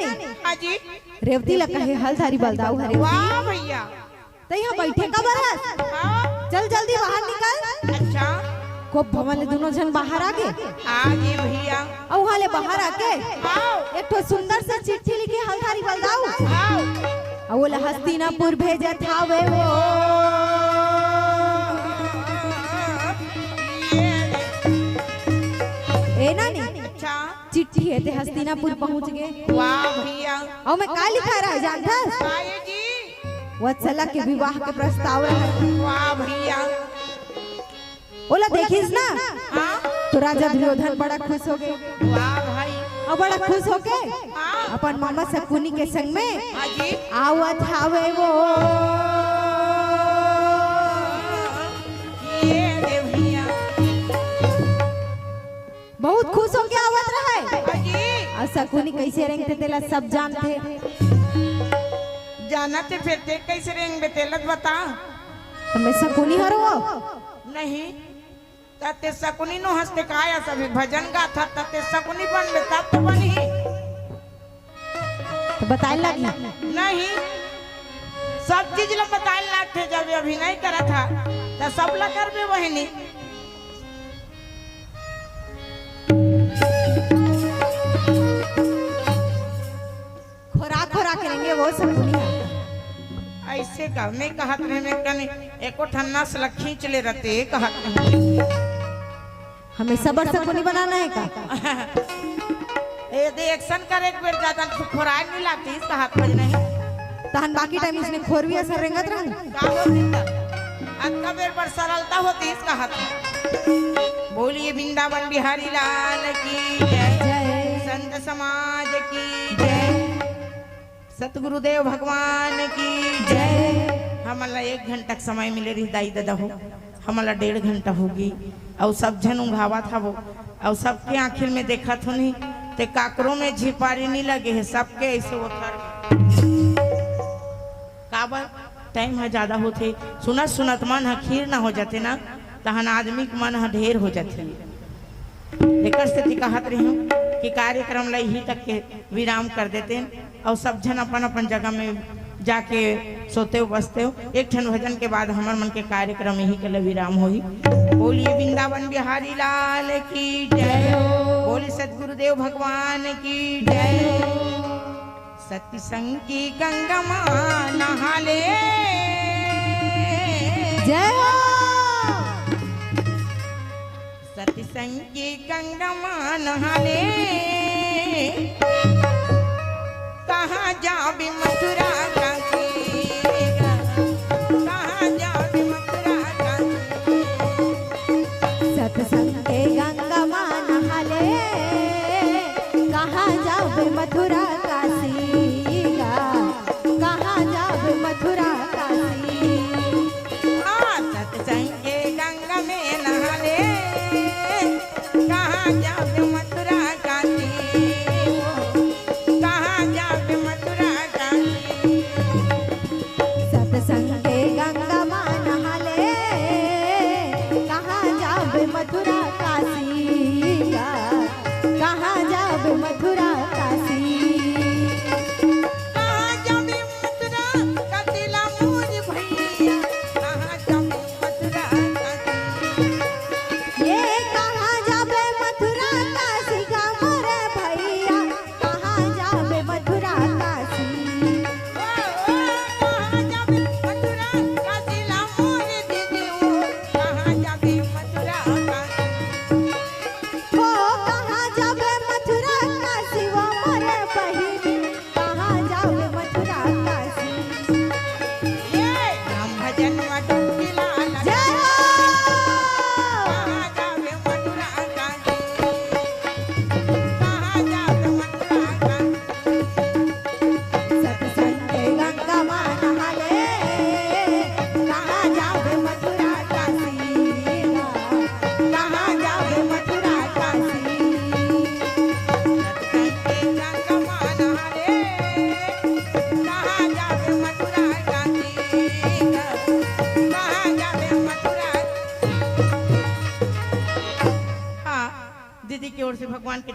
नानी हाँ जी रेवती लगा है हलधारी बलदाऊ हरे वाह भैया तो यहाँ बैठे कब रह हाँ चल जल्दी बाहर निकल अच्छा को भवन ले दोनों जन बाहर आ गए हाँ जी भैया और वहाँ ले बाहर आके आओ एक तो सुंदर से चिट्ठी लिखी हलधारी बलदाऊ आओ और वो हस्तिनापुर भेजे था वे वो ए नानी अच्छा चिट्ठी है ते हस्तिनापुर पहुंच गए वाह भैया और मैं का लिखा रहा जानता आए जी वत्सला के विवाह के प्रस्ताव रहा वाह भैया बोला देखिस ना हाँ तो राजा दुर्योधन बड़ा खुश हो गए वाह भाई और बड़ा खुश होके हाँ अपन मामा शकुनी के संग में हाँ जी आवत हावे वो ये रे भैया बहुत खुश होके आवत रहे हाँ जी और शकुनी कैसे रेंगते तेला सब जानते जानते फिरते कैसे रेंग बेतेलत बता तो मैं शकुनी हरो नहीं तते शकुनी नो हंसते काया सभी भजन गाथा तते शकुनी बन में तब तो बनी तो बताए लगी नहीं सब चीज ला बताए लाग थे जब अभिनय करा था तो सब ला कर भी वही नहीं खोराक खोराक करेंगे वो शकुनी ऐसे का नहीं कहत रहे में कने एको ठन्ना से खींच ले रहते कहत रहे हमें सबर शकुनी बनाना है का ए दे एक्शन कर एक बेर ज्यादा खुराक नहीं लागती इसका हाथ बज नहीं तहन बाकी टाइम इसने खोरवी असर रेंगत रहे का होती अक्का बेर पर सरलता होती इसका हाथ बोलिए वृंदावन बिहारी लाल की जय जय संत समाज की जय सतगुरुदेव भगवान की जय हमारा 1 घंटा समय मिले रही दाई दादा हो हमारा 1.5 घंटा होगी और सब जन उंघावा था वो और सबके आखिर में देखा था नहीं ते काकरों में झिपारी नहीं लगे है सबके ऐसे वो थर काबर टाइम है ज्यादा होते सुनत सुनत मन खीर ना हो जाते ना तहन आदमी के मन ढेर हो जाते एक स्थिति कहत रही हूँ कि कार्यक्रम ला यही तक के विराम कर देते और सब जन अपन अपन जगह में जाके सोते हो बसते हो एक ठन भजन के बाद हमार मन के कार्यक्रम यही के लिए विराम होई बोलिए वृंदावन बिहारी लाल की जय बोलिए सतगुरुदेव भगवान की जय सत्य संग की गंगा मां नहा ले जय हो सत्य संग की गंगा मां नहा ले कहाँ जाबी मथुरा काशी कहाँ जाबी मथुरा काशी सत्संग के गंगा मां नहाले कहाँ जाबे मथुरा काशी कहाँ जाबे मथुरा काशी सत्संग के गंगा में नहा ले कहाँ जाबी मथुरा काशी कहाँ जाबी मथुरा काशी सत्संग के गंगा मां नहाले कहाँ जाबे मथुरा काशी कहाँ जाबे मथुरा काशी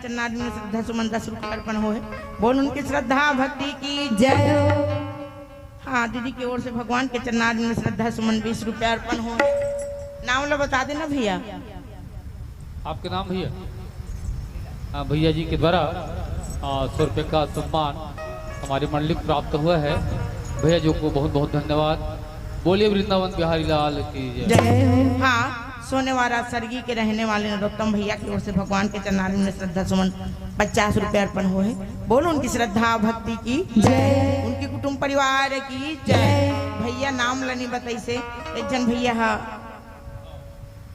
चरणारिंद में श्रद्धा सुमन 10 रुपये अर्पण हो है। बोल उनकी श्रद्धा भक्ति की जय हो। हाँ दीदी की ओर से भगवान के चरणारिंद में श्रद्धा सुमन 20 रुपये अर्पण हो है। नाम लो बता देना भैया। आपके नाम भैया? हाँ भैया जी के द्वारा 100 रुपये का सम्मान हमारी मंडली को प्राप्त हुआ है। भैया जी को बहुत बहुत धन्यवाद। बोलिए वृंदावन बिहारी लाल की जय। हाँ सोनेवारा सरगी के रहने वाले नरोत्तम भैया की ओर से भगवान के चरणारिंद में श्रद्धा सुमन 50 रुपये अर्पण हो है। बोलो उनकी श्रद्धा भक्ति की जय। उनकी कुटुंब परिवार की जय। भैया नाम लनी बताई से एक जन भैया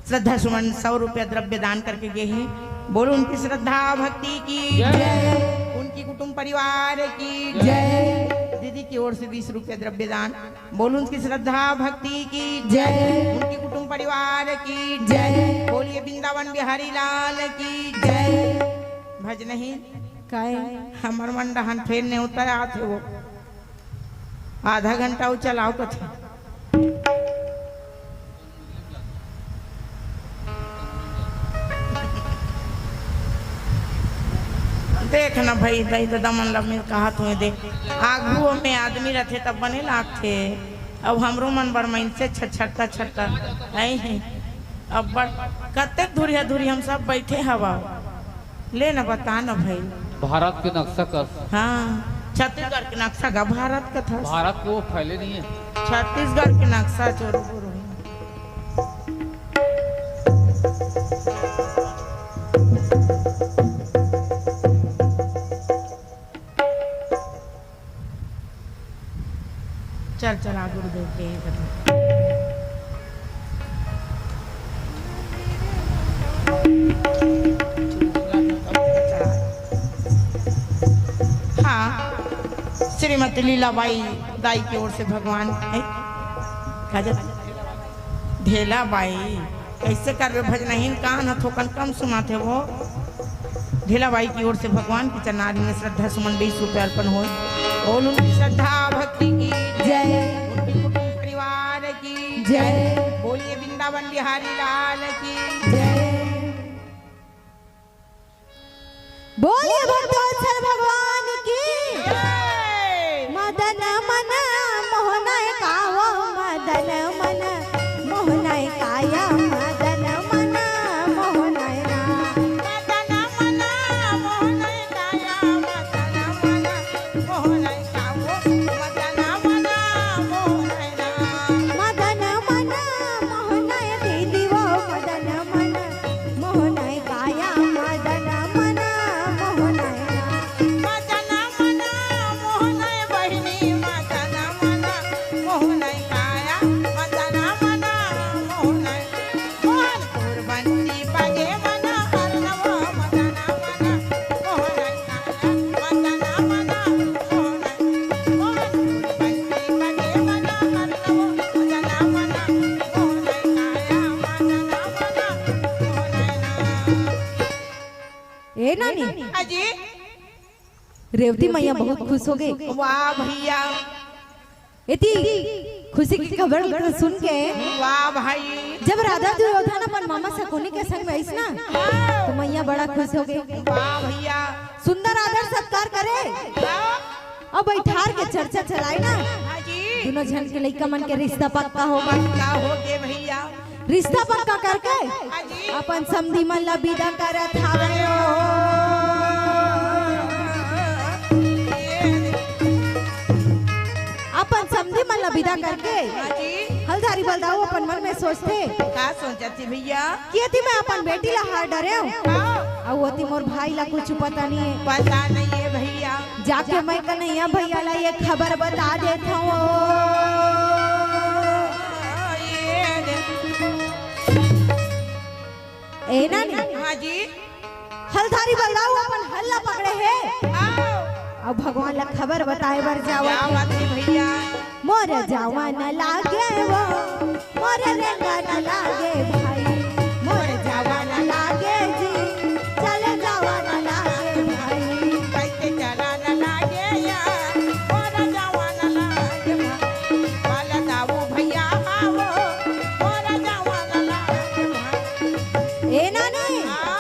श्रद्धा सुमन 100 रुपये द्रव्य दान करके गए हैं। बोलो उनकी श्रद्धा भक्ति की जय। उनकी कुटुंब परिवार की जय। दीदी की ओर से 20 रुपये द्रव्य दान। बोलो उनकी श्रद्धा भक्ति की जय। उनकी कुटुंब परिवार की जय। बोलिए वृंदावन बिहारी लाल की जय। भज नहीं काय हमर मन डहन फेर नहीं उतर आते वो आधा घंटा वो चलाओ कथे देख ना भाई दही तो दमन लब में कहा तुम्हें देख आगू में आदमी रहते तब बने लागते। अब हमरो मन बरमैन से छटता है अब बड़ कते धुरिया हम सब बैठे हवा ले ना बता ना भाई। भारत के नक्शा का हाँ छत्तीसगढ़ के नक्शा का भारत का था। भारत को वो फैले नहीं है। छत्तीसगढ़ के नक्शा चोरू चल चल आगे गुरुदेव के हाँ श्रीमती लीलाबाई दाई की ओर से भगवान ढेला बाई कैसे कर रहे भजनहीन कान थोकन कम सुनाते वो। ढेला बाई की ओर से भगवान की चरणारिंद में श्रद्धा सुमन 20 रुपये अर्पण हो और उनकी श्रद्धा भक्ति की जय। उनकी कुटुंब परिवार की जय। बोलिए वृंदावन बिहारी लाल की जय। बोलिए भक्तवत्सल भगवान की मदन मन मोहनाय कावा मदन मन मोहनाय काया मदन मन मोहनाय ना मदन मन मोहनाय काया मदन मन मोहनाय कावो मदन मन मोहनाय ना मदन मन मोहनाय दीदी वो मदन मन मोहनाय काया मदन मन मोहनाय ना मदन मन मोहनाय बहिनी मदन मन मोहनाय काया मदन मन मोहनाय मोहनपुर बंसी बजे मन हरनव मदन मन मोहनाय काया मदन मन मोहनाय मोहनपुर बंसी बजे मन हरनव मदन मन मोहनाय काया मदन मन मोहनाय ए नानी अजी रेवती मैया बहुत खुश हो गई। वाह भैया इतनी खुशी की खबर सुन के वाह भाई जब राधा दुर्योधन अपन मामा शकुनी के संग में ना तो मैया बड़ा खुश हो गई। वाह भैया सुंदर आदर सत्कार करे अब बैठार के चर्चा चलाए ना हाजी दोनों जन के लइका मन के रिश्ता पक्का होगा। क्या हो गए भैया रिश्ता पक्का करके हाजी अपन समधी मन ला विदा करत हावे अपन समधी मन ला विदा करके हाजी हल्दारी बलदाऊ अपन मन में सोचते क्या सोचती भैया कि यदि मैं अपन बेटी ला हार डरे हाँ, और वो मोर भाई ला कुछ पता नहीं है पता नहीं है भैया जाके मैं कन्हैया भैया ला ये खबर बता देता हूँ। ए नानी हाजी हल्दारी बलदाऊ अपन हल्ला पकड़े है आओ अब भगवान ला खबर बताए बर जावा क्या बात है भैया मोर जावा न लागे वो मोर रेंगा न लागे भाई मोर जावा न लागे जी चल जावा न लागे भाई कैसे चला न लागे यार मोरा जावा न लागे वाला दाऊ भैया आओ मोरा जावा न लागे ए नानी हाँ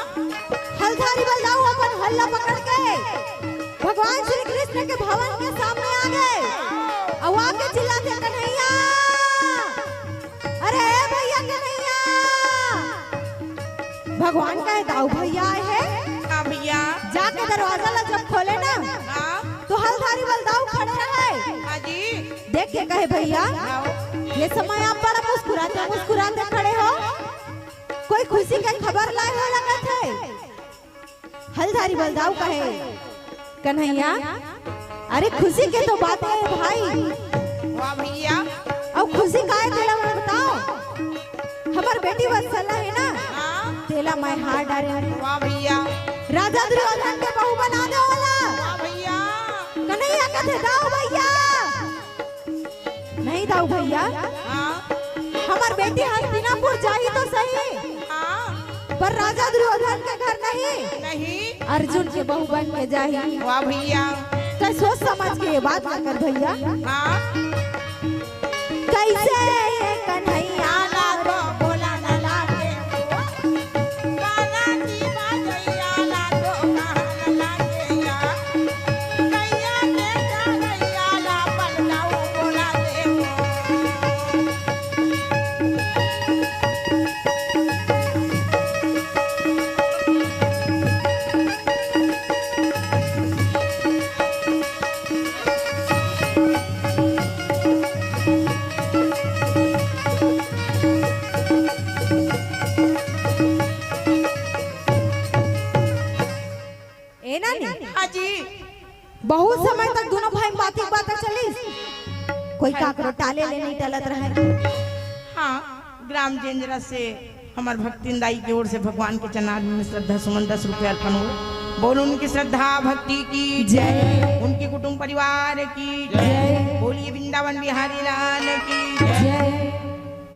हल्दारी बलदाऊ अपन कृष्ण के भवन के सामने आ गए और आके चिल्लाते कन्हैया, अरे भैया कन्हैया। भगवान कहे दाऊ भैया आए हैं। हाँ भैया। जाके दरवाजा ला जब खोले ना हाँ तो हलधारी बलदाऊ खड़े रहे। हाँ जी। देख के कहे भैया ये समय आप बड़ा मुस्कुराते मुस्कुराते खड़े हो, कोई खुशी की खबर लाए हो लगत है। हलधारी बलदाऊ कहे कन्हैया अरे खुशी के तो बात है भाई। वाह भैया। अब खुशी का है तेला मैं बताओ, हमार बेटी वत्सला है ना, हाँ तेला मैं हार डारे। वाह भैया। राजा दुर्योधन के बहू बना दो वाला। वाह भैया। कन्हैया कहते दाऊ भैया, नहीं दाऊ भैया, हाँ हमार बेटी हस्तिनापुर जाई तो सही, हाँ पर राजा दुर्योधन के घर नहीं, नहीं। अर्जुन के बहू बन के जाई। वाह भैया। तो सोच समझ के ये बात ना कर भैया। हाँ कैसे ये कन्हैया आला तो बोला न लागे, गाना की बाजैया ला तो कहाँ न लागे या, कैया के जागैया ला बलदाऊ बोला देवो। ए नानी हाँ जी। बहुत समय तक दोनों भाई बातें चली, कोई काकरो टाले ले नहीं टलत रहे। हाँ ग्राम जेंजरा से हमार भक्तिन दाई की ओर से भगवान के चनार में श्रद्धा सुमन 10 रुपये अर्पण हो। बोलो उनकी श्रद्धा भक्ति की जय, उनके कुटुंब परिवार की जय। बोलिए वृंदावन बिहारी लाल की